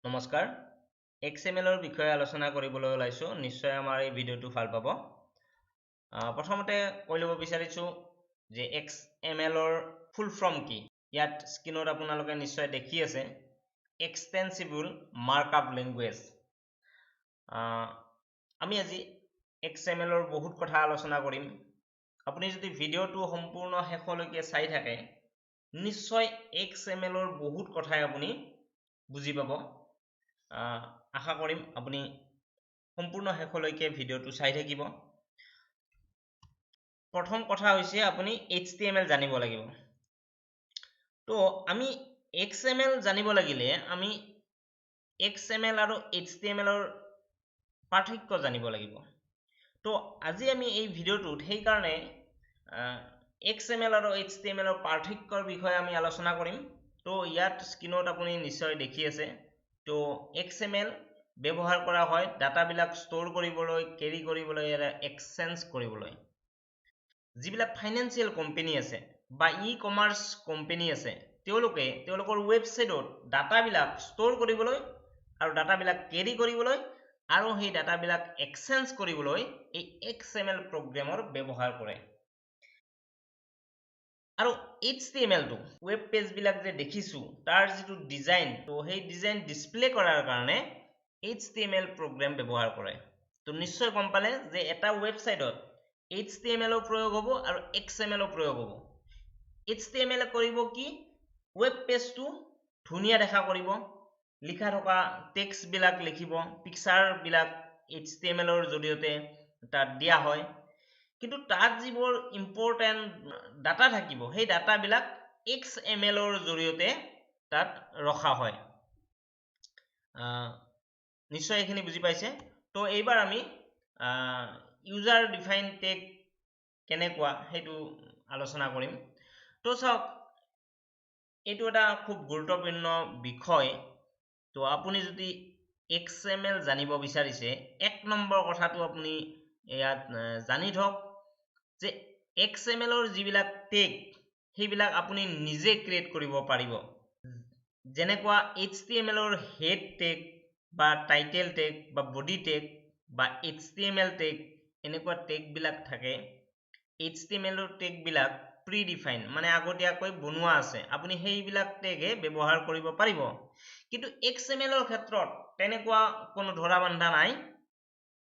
নমস্কাৰ XML ৰ বিষয়ে আলোচনা কৰিবলৈ ওলাইছো নিশ্চয় আমাৰ এই ভিডিঅটো ভাল পাব প্ৰথমতে কৈ ল'ব বিচাৰিছো যে XML ৰ ফুল ফৰ্ম কি ইয়াত স্ক্ৰীনত আপোনালোকে নিশ্চয় দেখি আছে এক্সটেনসিবল মাৰ্কআপ লেংগুৱেজ আমি আজি XML ৰ বহুত কথা আলোচনা কৰিম আপুনি যদি ভিডিঅটো সম্পূৰ্ণ শেষলৈকে চাই থাকে নিশ্চয় XML ৰ বহুত কথাই আপুনি বুজি পাব আশা কৰিম আপুনি সম্পূৰ্ণ শেষলৈকে ভিডিঅটো চাই থাকিব প্ৰথম কথা হৈছে আপুনি HTML জানিব লাগিব তো আমি XML জানিব লাগিলে আমি XML আৰু HTML ৰ পাৰ্থক্য জানিব লাগিব তো আজি আমি এই ভিডিঅটোত সেই কাৰণে XML আৰু HTML ৰ পাৰ্থক্যৰ বিষয়ে আমি আলোচনা কৰিম তো ইয়াত স্ক্ৰীনত আপুনি নিশ্চয় দেখি আছে তো XML ব্যৱহাৰ কৰা হয় ডাটাবিলাক ষ্ট'ৰ কৰিবলৈ কেৰি কৰিবলৈ আৰু এক্সচেঞ্জ কৰিবলৈ যিবিলাক ফাইনেন্সিয়েল কোম্পানী আছে বা ই-কমাৰ্চ কোম্পানী আছে তেওঁলোকৰ ৱেবছাইটত ডাটাবিলাক ষ্ট'ৰ কৰিবলৈ আৰু ডাটাবিলাক কেৰি কৰিবলৈ আৰু সেই ডাটাবিলাক এক্সচেঞ্জ কৰিবলৈ এই XML প্ৰগ্ৰামৰ ব্যৱহাৰ কৰে আৰু HTML টো ওয়েব পেজ বিলাক যে দেখিছো তাৰ যিটো ডিজাইন তো সেই ডিজাইন ডিসপ্লে কৰাৰ কাৰণে HTML প্ৰগ্ৰাম ব্যৱহাৰ কৰে তো নিশ্চয় গম পালে যে এটা ৱেবছাইটত HTML ৰ প্ৰয়োগ হ'ব আৰু XML ৰ প্ৰয়োগ হ'ব HTML কৰিব কি ওয়েব পেজটো ধুনীয়া দেখা কৰিব লিখা থকা টেক্সট বিলাক লিখিব পিকচাৰ বিলাক HTML ৰ জৰিয়তে তাত দিয়া হয় কিন্তু তাত যিবোৰ ইম্পৰ্টেন্ট ডাটা থাকিব সেই ডাটাবিলাক XML ৰ জৰিয়তে তাত ৰখা হয় নিশ্চয় এইখিনি বুজি পাইছে তো এইবাৰ আমি ইউজাৰ ডিফাইন টেগ কেনেকুৱা সেইটো আলোচনা কৰিম তো চাওক এইটো এটা খুব গুৰুত্বপূৰ্ণ বিষয় তো আপুনি যদি XML জানিব বিচাৰিছে এক নম্বৰ কথাটো আপুনি ইয়াত জানি থওক যে XML ৰ যিবিলাক টেগ সেইবিলাক আপুনি নিজে ক্ৰিয়েট কৰিব পাৰিব যেনেকুৱা HTML ৰ হেড টেগ বা টাইটেল টেগ বা বডি টেগ বা HTML টেগ এনেকুৱা টেগ বিলাক থাকে HTML ৰ টেগ বিলাক প্ৰি ডিফাইন মানে আগতীয়াকৈ বনোৱা আছে আপুনি সেইবিলাক টেগে ব্যৱহাৰ কৰিব পাৰিব কিন্তু XML ৰ ক্ষেত্ৰত তেনেকুৱা কোনো ধৰা বন্ধা নাই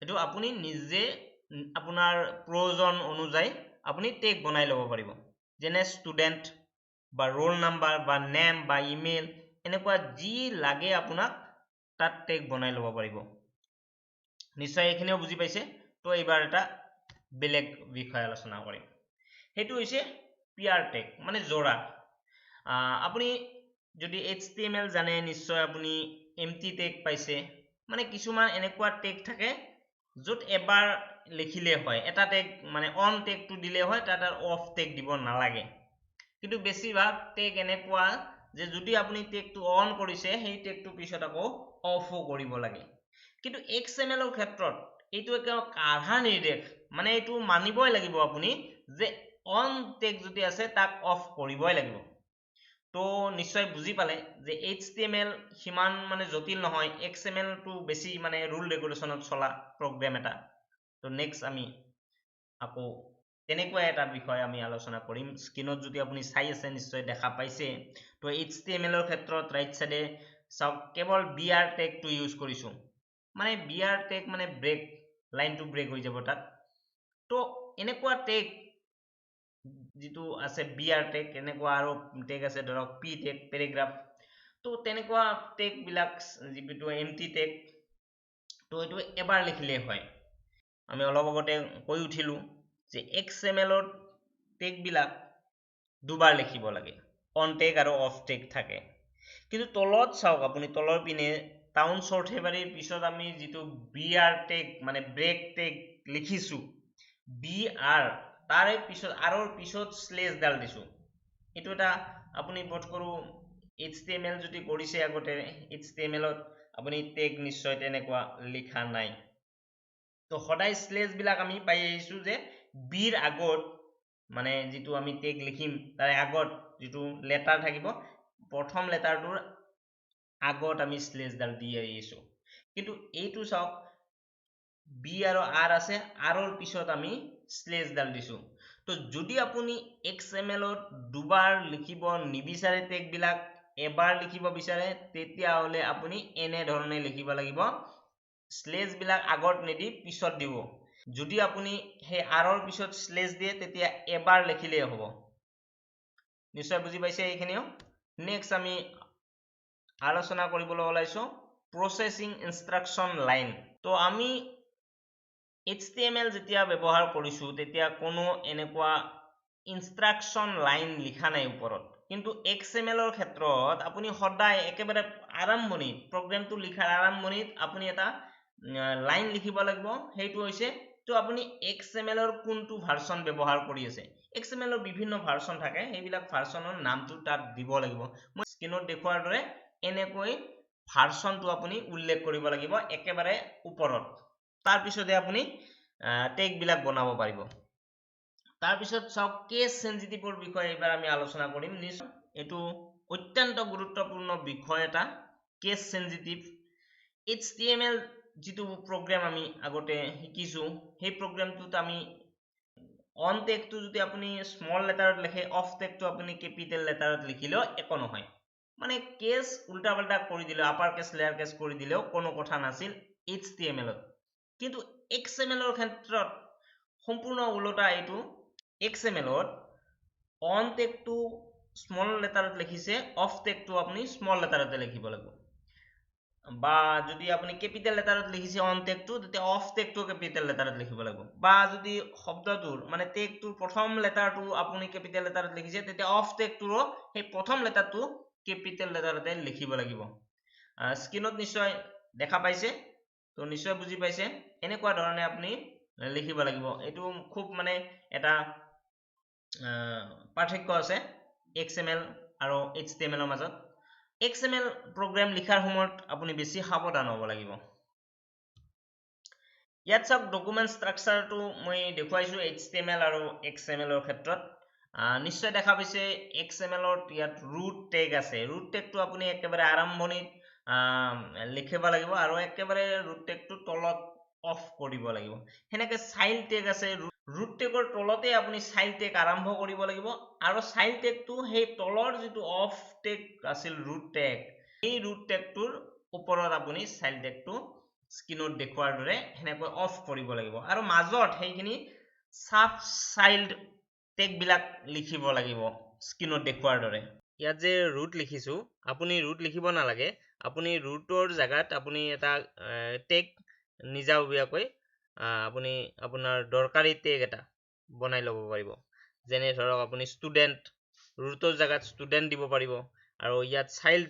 এটো আপুনি নিজে আপোনাৰ প্ৰয়োজন অনুযায়ী আপুনি টেগ বনাই ল'ব পাৰিব যেনে ষ্টুডেন্ট বা ৰোল নাম্বাৰ বা নেম বা ইমেইল এনেকুৱা যি লাগে আপোনাক তাত টেগ বনাই ল'ব পাৰিব নিশ্চয় এইখিনিও বুজি পাইছে তো এইবাৰ এটা বেলেগ বিষয় আলোচনা কৰিম সেইটো হৈছে পিয়াৰ টেগ মানে জোড়া আপুনি যদি HTML জানে নিশ্চয় আপুনি এমটি টেগ পাইছে মানে কিছুমান এনেকুৱা টেগ থাকে য'ত এবাৰ লিখিলে হয় এটা টেগ মানে অন টেগটো দিলে হয় তাত আর অফ টেগ দিব নালাগে কিন্তু বেছিভাগ টেগ এনেকুৱা যে যদি আপুনি টেগটো অন কৰিছে সেই টেগটো পিছত আকৌ অফও কৰিব লাগে কিন্তু XML ৰ ক্ষেত্ৰত এইটো একেবাৰে কাঢ়া নিৰ্দেশ মানে এইটো মানিবই লাগিব আপুনি যে অন টেগ যদি আছে তাক অফ কৰিবই লাগিব তো নিশ্চয় বুজি পালে যে HTML সিমান মানে জটিল নহয় XML টো বেছি মানে ৰুল ৰেগুলেশনত চলা প্ৰগ্ৰাম এটা তো নেক্সট আমি আকৌ তেনেকুৱা এটা বিষয় আমি আলোচনা কৰিম স্ক্ৰীনত যদি আপুনি চাই আছে নিশ্চয় দেখা পাইছে তো HTML ৰ ক্ষেত্ৰত ৰাইট সাইডে চাওক কেৱল বিআৰ টেগটো ইউজ কৰিছো মানে বিআৰ টেগ মানে ব্ৰেক লাইনটো ব্ৰেক হৈ যাব তাত তো এনেকুৱা টেগ যিটো আছে বিআৰ টেগ এনেকুৱা আৰু টেগ আছে ধৰক পি টেগ পেৰাগ্ৰাফ তো তেনেকুৱা টেগ বিলাক যিটো এমটি টেগ তো এইটো এবাৰ লিখিলে হয় আমি অলপ আগতে কৈ উঠিলো যে XML ৰ টেগ বিলাক দুবাৰ লিখিব লাগে অন টেগ আৰু অফ টেগ থাকে কিন্তু তলত চাওক আপুনি তলৰ পিনে টাউন চৰ্থেবাৰীৰ পিছত আমি যিটো বিআৰ টেগ মানে ব্ৰেক টেগ লিখিছো বিআৰ তাৰে পিছত আৰু পিছত স্লেশ ডাল দিছো এটো এটা আপুনি বোধ কৰো HTML যদি কৰিছে আগতে HTML ত আপুনি টেগ নিশ্চয় তেনেকুৱা লিখা নাই তো সদায় স্লেশ বিলাক আমি পাই আহিছো যে বিৰ আগত মানে যিটো আমি টেগ লিখিম তাৰে আগত যিটো লেটাৰ থাকিব প্ৰথম লেটাৰটোৰ আগত আমি স্লেজডাল দি আহিছোঁ কিন্তু এইটো চাওক বি আৰু আৰ আছে আৰৰ পিছত আমি স্লেজডাল দিছোঁ তো যদি আপুনি XML দুবাৰ লিখিব নিবিচাৰে টেগবিলাক এবাৰ লিখিব বিচাৰে তেতিয়াহ'লে আপুনি এনেধৰণে লিখিব লাগিব স্লেজবিলাক আগত নিদি পিছত দিব যদি আপুনি সেই আৰৰ পিছত স্লেজ দিয়ে তেতিয়া এবাৰ লিখিলেই হ'ব নিশ্চয় বুজি পাইছে এইখিনিও নেক্সট আমি আলোচনা কৰিবলৈ ওলাইছো প্ৰসেসিং ইনষ্ট্ৰাকচন লাইন তো আমি HTML যেতিয়া ব্যৱহাৰ কৰিছো তেতিয়া কোনো এনেকুৱা ইনষ্ট্ৰাকচন লাইন লিখা নাই ওপৰত কিন্তু XML ক্ষেত্ৰত আপুনি সদায় একেবাৰে আৰম্ভণিত প্ৰগ্ৰামটো লিখাৰ আৰম্ভণিত আপুনি এটা লাইন লিখিব লাগিব সেইটো হৈছে তো আপুনি XML কোনটো ভাৰ্সন ব্যৱহাৰ কৰি আছে XML বিভিন্ন ভাৰ্সন থাকে সেইবিলাক ভাৰ্সনৰ নামটো তাত দিব লাগিব মই স্ক্ৰিনত দেখুৱাৰ দৰে এনেকৈ ভাৰ্সনটো আপুনি উল্লেখ কৰিব লাগিব একেবাৰে ওপৰত তাৰ পিছতে আপুনি টেগ বিলাক বনাব পাৰিব তাৰ পিছত চাওক কেস সেনজিটিভৰ বিষয়ে এবাৰ আমি আলোচনা কৰিম নিশ্চয় এটো অত্যন্ত গুৰুত্বপূৰ্ণ বিষয় এটা কেস সেনজিটিভ HTML যেটো প্ৰগ্ৰাম আমি আগতে শিকিছো সেই প্ৰগ্ৰামটোত আমি অন টেগটো যদি আপুনি স্মল লেটাৰত লিখে অফ টেগটো আপুনি কেপিটেল লেটাৰত লিখিলেও একো নহয় মানে কেস উল্টা পাল্টা কৰি দিলে আপাৰ কেস লোৱাৰ কেস কৰি দিলেও কোনো কথা নাছিল HTML কিন্তু XML ক্ষেত্ৰত সম্পূৰ্ণ উল্টা এইটো XML অন টেগটো স্মল লেটাৰত লিখিছে অফ টেগটো আপুনি স্মল লেটাৰতে লিখিব লাগিব বা যদি আপুনি ক্যাপিটাল লেটাৰত লিখিছে অন টেগটো তেতিয়া অফ টেগটো ক্যাপিটাল লেটাৰত লিখিব লাগিব বা যদি শব্দটোৰ মানে টেগটোৰ প্ৰথম লেটাৰটো আপুনি ক্যাপিটাল লেটাৰত লিখিছে তেতিয়া অফ টেগটোৰ সেই প্ৰথম লেটাৰটো ক্যাপিটাল লেটাৰতে লিখিব লাগিব স্ক্ৰিনত নিশ্চয় দেখা পাইছে তো নিশ্চয় বুজি পাইছে এনেকুৱা ধৰণে আপুনি লিখিব লাগিব এটো খুব মানে এটা পাৰ্থক্য আছে XML আৰু HTML ৰ মাজত XML program লিখাৰ সময়ত আপুনি বেছি সাৱধান হ'ব লাগিব ইয়াত সব ডকুমেন্ট স্ট্ৰাকচাৰটো মই দেখুৱাইছো HTML আৰু XML ৰ ক্ষেত্ৰত নিশ্চয় দেখা পাইছে XML ৰ ইয়াত root tag আছে root tag টো আপুনি একেবাৰে আৰম্ভণিত লিখিব লাগিব আৰু একেবাৰে root tag টো তলত অফ কৰিব লাগিব হেনেকে child tag আছে root tag ৰ তলতে আপুনি child tag আৰম্ভ কৰিব লাগিব আৰু child tag টো সেই তলৰ যেটো অফ tag আছিল root tag এই root tag টোৰ ওপৰত আপুনি child tag টো স্ক্ৰিনত দেখুৱাৰ দৰে হেনেকৈ অফ কৰিব লাগিব আৰু মাজত হেইখিনি সাব চাইল্ড টেগ বিলাক লিখিব লাগিব স্ক্ৰিনত দেখুৱাৰ দৰে ইয়াত যে root লিখিছো আপুনি root লিখিব নালাগে আপুনি rootৰ জাগাত আপুনি এটা টেগ নিজাববীয়াকৈ আপুনি আপোনাৰ দৰকাৰী টেগ এটা বনাই ল'ব পাৰিব যেনে ধৰক আপুনি ষ্টুডেন্ট rootৰ জাগাত ষ্টুডেন্ট দিব পাৰিব আৰু ইয়াত চাইল্ড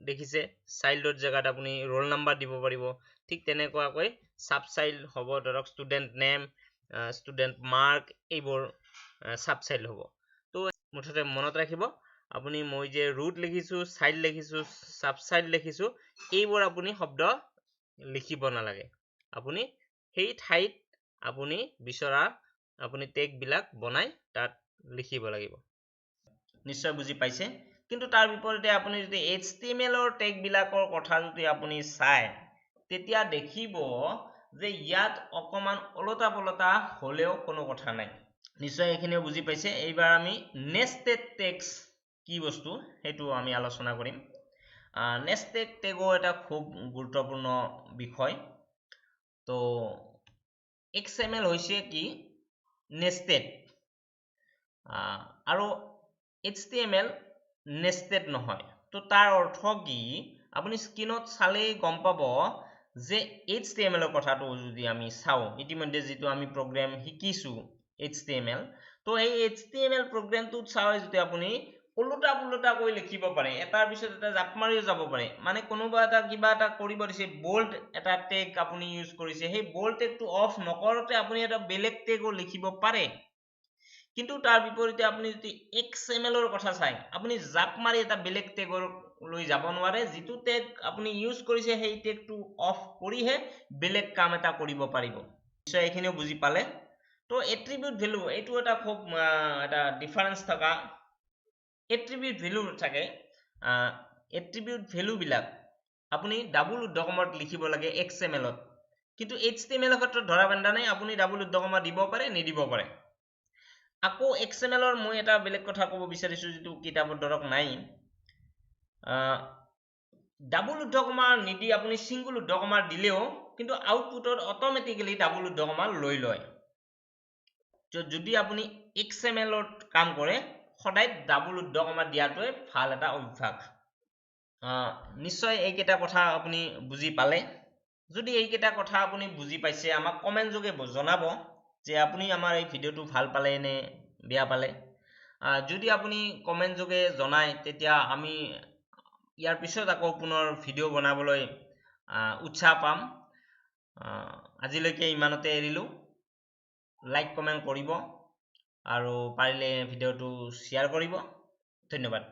দেখিছে চাইল্ডৰ জাগাত আপুনি ৰোল নাম্বাৰ দিব পাৰিব ঠিক তেনেকুৱাকৈ সাব চাইল্ড হ'ব ধৰক ষ্টুডেন্ট নেম ষ্টুডেন্ট মাৰ্ক এইবোৰ সাব চাইল্ড হ'ব তো মুঠতে মনত ৰাখিব আপুনি মই যে root লিখিছো চাইল্ড লিখিছো সাব চাইল্ড লিখিছো এইবোৰ আপুনি শব্দ লিখিব নালাগে আপুনি সেই ঠাইত আপুনি বিচৰা আপুনি টেগ বিলাক বনাই তাত লিখিব লাগিব নিশ্চয় বুজি পাইছে কিন্তু তাৰ বিপৰীতে আপুনি যদি HTML ৰ টেগ বিলাকৰ কথা যদি আপুনি চাই তেতিয়া দেখিব যে ইয়াত অকমান ওলটা পলটা হলেও কোনো কথা নাই নিশ্চয় এখিনিও বুজি পাইছে এইবাৰ আমি নেস্টেড টেগস কি বস্তু হেতু আমি আলোচনা কৰিম নেস্টেড টেগো এটা খুব গুৰুত্বপূৰ্ণ বিষয় তো XML হৈছে কি নেস্টেড আৰু HTML নেস্টেড নহয় তো তাৰ অৰ্থ কি আপুনি স্ক্ৰিনত চালেই গম পাব যে HTML ৰ কথাটো যদি আমি চাও ইতিমধ্যে যেটো আমি প্ৰগ্ৰাম শিকিছো HTML তো এই HTML প্ৰগ্ৰামটোত চাও যদি আপুনি উল্টা পুল্টা কৈ লিখিব পাৰে এটাৰ পিছত এটা জাপ মাৰিও যাব পাৰে মানে কোনোবা এটা কিবা এটা কৰিব দিছে বোল্ড এটা টেগ আপুনি ইউজ কৰিছে সেই বোল্ড টেগটো অফ নকৰতে আপুনি এটা বেলেগ টেগো লিখিব পাৰে কিন্তু তাৰ বিপৰীতে আপুনি যদি XML ৰ কথা চাই আপুনি জাপ মাৰি এটা বেলেগ টেগৰ লৈ যাব নোৱাৰে যেটো টেগ আপুনি ইউজ কৰিছে সেই টেগটো অফ কৰিহে বেলেগ কাম এটা কৰিব পাৰিব নিশ্চয় এখিনিও বুজি পালে তো এট্ৰিবিউট ভ্যালু এইটো এটা খুব এটা ডিফাৰেন্স থকা এট্ৰিবিউট ভ্যালু থাকে এট্ৰিবিউট ভ্যালু বিলাক আপুনি ডাবল উদ্ধকমত লিখিব লাগে XML ত কিন্তু HTML ৰ ক্ষেত্ৰত ধৰা বান্ধা নাই আপুনি ডাবল উদ্ধকমা দিব পাৰে নিদিব পাৰে আকৌ XML ৰ মই এটা বেলেগ কথা ক'ব বিচাৰিছো যেটো কিতাপত ধৰক নাই ডাবল উদ্ধকমা নিদি আপুনি সিঙ্গল উদ্ধকমা দিলেও কিন্তু আউটপুটত অটোমেটিক্যালি ডাবল উদ্ধকমা লৈ লয় যদি আপুনি XML ত কাম কৰে সদায় ডাবল উদ্ধকমা দিয়াটোৱে ভাল এটা অভ্যাস নিশ্চয় এইকেইটা কথা আপুনি বুজি পালে যদি এইকেইটা কথা আপুনি বুজি পাইছে আমাক কমেন্ট যোগে জনাব যে আপুনি আমাৰ এই ভিডিওটো ভাল পালে নে বেয়া পালে যদি আপুনি কমেন্ট যোগে জনায় তেতিয়া আমি ইয়াৰ পিছত আকৌ পুনৰ ভিডিও বনাবলৈ উৎসাহ পাম আজিলৈকে ইমানতে এৰিলো লাইক কমেন্ট কৰিব আৰু পাৰিলে ভিডিওটো শ্বেয়াৰ কৰিব ধন্যবাদ